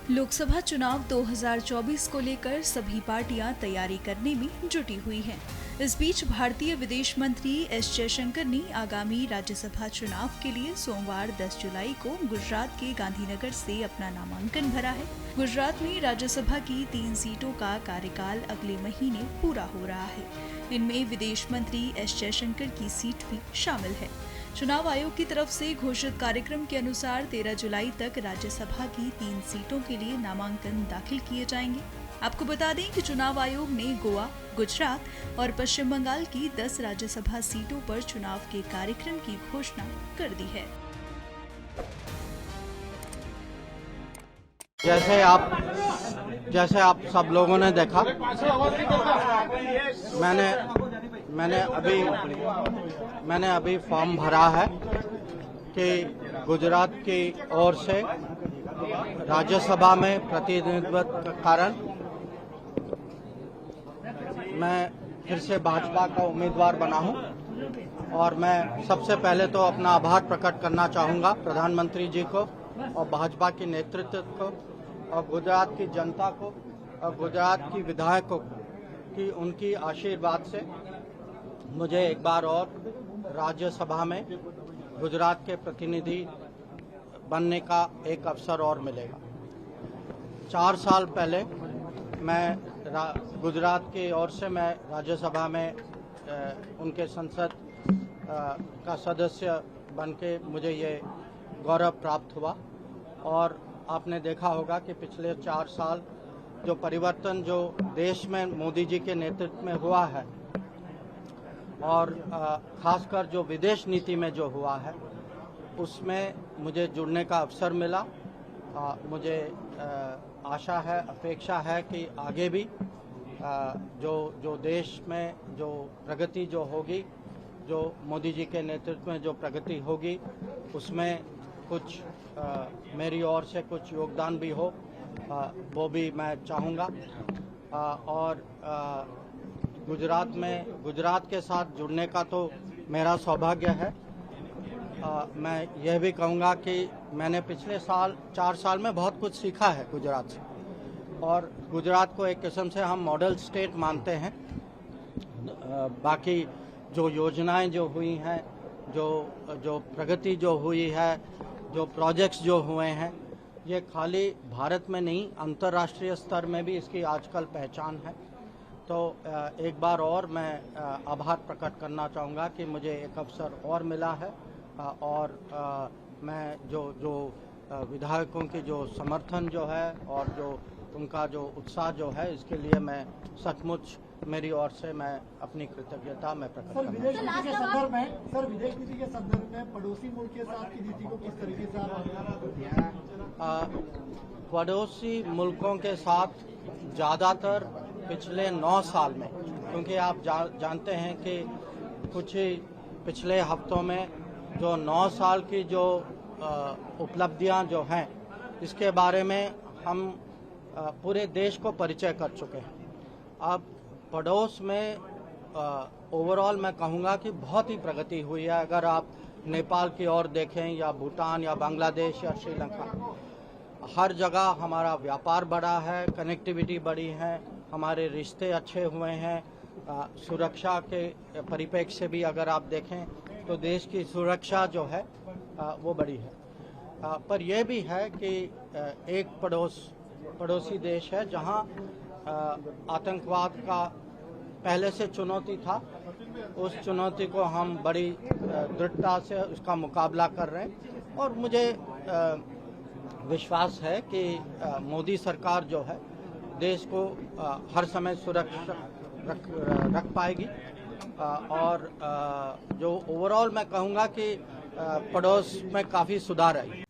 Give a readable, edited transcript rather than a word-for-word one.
लोकसभा चुनाव 2024 को लेकर सभी पार्टियां तैयारी करने में जुटी हुई हैं। इस बीच भारतीय विदेश मंत्री एस जयशंकर ने आगामी राज्यसभा चुनाव के लिए सोमवार 10 जुलाई को गुजरात के गांधीनगर से अपना नामांकन भरा है। गुजरात में राज्यसभा की 3 सीटों का कार्यकाल अगले महीने पूरा हो रहा है। इनमें विदेश मंत्री एस जयशंकर की सीट भी शामिल है। चुनाव आयोग की तरफ से घोषित कार्यक्रम के अनुसार 13 जुलाई तक राज्यसभा की 3 सीटों के लिए नामांकन दाखिल किए जाएंगे। आपको बता दें कि चुनाव आयोग ने गोवा, गुजरात और पश्चिम बंगाल की 10 राज्यसभा सीटों पर चुनाव के कार्यक्रम की घोषणा कर दी है। जैसे आप सब लोगों ने देखा, मैंने अभी फॉर्म भरा है कि गुजरात की ओर से राज्यसभा में प्रतिनिधित्व के कारण मैं फिर से भाजपा का उम्मीदवार बना हूं। और मैं सबसे पहले तो अपना आभार प्रकट करना चाहूंगा प्रधानमंत्री जी को और भाजपा के नेतृत्व को और गुजरात की जनता को और गुजरात की विधायकों की उनकी आशीर्वाद से मुझे एक बार और राज्यसभा में गुजरात के प्रतिनिधि बनने का एक अवसर और मिलेगा। 4 साल पहले मैं गुजरात की ओर से मैं राज्यसभा में उनके संसद का सदस्य बनके मुझे ये गौरव प्राप्त हुआ। और आपने देखा होगा कि पिछले 4 साल जो परिवर्तन जो देश में मोदी जी के नेतृत्व में हुआ है और खासकर जो विदेश नीति में जो हुआ है उसमें मुझे जुड़ने का अवसर मिला। मुझे आशा है, अपेक्षा है कि आगे भी जो देश में जो प्रगति जो होगी, जो मोदी जी के नेतृत्व में जो प्रगति होगी उसमें कुछ मेरी ओर से कुछ योगदान भी हो, वो भी मैं चाहूँगा। और गुजरात के साथ जुड़ने का तो मेरा सौभाग्य है। मैं यह भी कहूँगा कि मैंने पिछले 4 साल में बहुत कुछ सीखा है गुजरात से। और गुजरात को एक किस्म से हम मॉडल स्टेट मानते हैं। बाकी जो योजनाएं जो हुई हैं, जो प्रगति जो हुई है, जो प्रोजेक्ट्स जो हुए हैं, ये खाली भारत में नहीं अंतर्राष्ट्रीय स्तर में भी इसकी आजकल पहचान है। तो एक बार और मैं आभार प्रकट करना चाहूँगा कि मुझे एक अवसर और मिला है। और मैं जो विधायकों की जो समर्थन जो है और जो उनका जो उत्साह जो है, इसके लिए मैं सचमुच मेरी ओर से मैं अपनी कृतज्ञता मैं प्रकट करना विदेश नीति के संदर्भ में पड़ोसी मुल्क के साथ की नीति को किस तरीके से पड़ोसी मुल्कों के साथ ज़्यादातर पिछले 9 साल में, क्योंकि आप जानते हैं कि कुछ ही पिछले हफ्तों में जो 9 साल की जो उपलब्धियां जो हैं, इसके बारे में हम पूरे देश को परिचय कर चुके हैं। अब पड़ोस में ओवरऑल मैं कहूँगा कि बहुत ही प्रगति हुई है। अगर आप नेपाल की ओर देखें या भूटान या बांग्लादेश या श्रीलंका, हर जगह हमारा व्यापार बढ़ा है, कनेक्टिविटी बढ़ी है, हमारे रिश्ते अच्छे हुए हैं। सुरक्षा के परिप्रेक्ष्य से भी अगर आप देखें तो देश की सुरक्षा जो है वो बढ़ी है। पर यह भी है कि एक पड़ोसी देश है जहां आतंकवाद का पहले से चुनौती था। उस चुनौती को हम बड़ी दृढ़ता से उसका मुकाबला कर रहे हैं। और मुझे विश्वास है कि मोदी सरकार जो है देश को हर समय सुरक्षित रख पाएगी। और जो ओवरऑल मैं कहूँगा कि पड़ोस में काफ़ी सुधार है।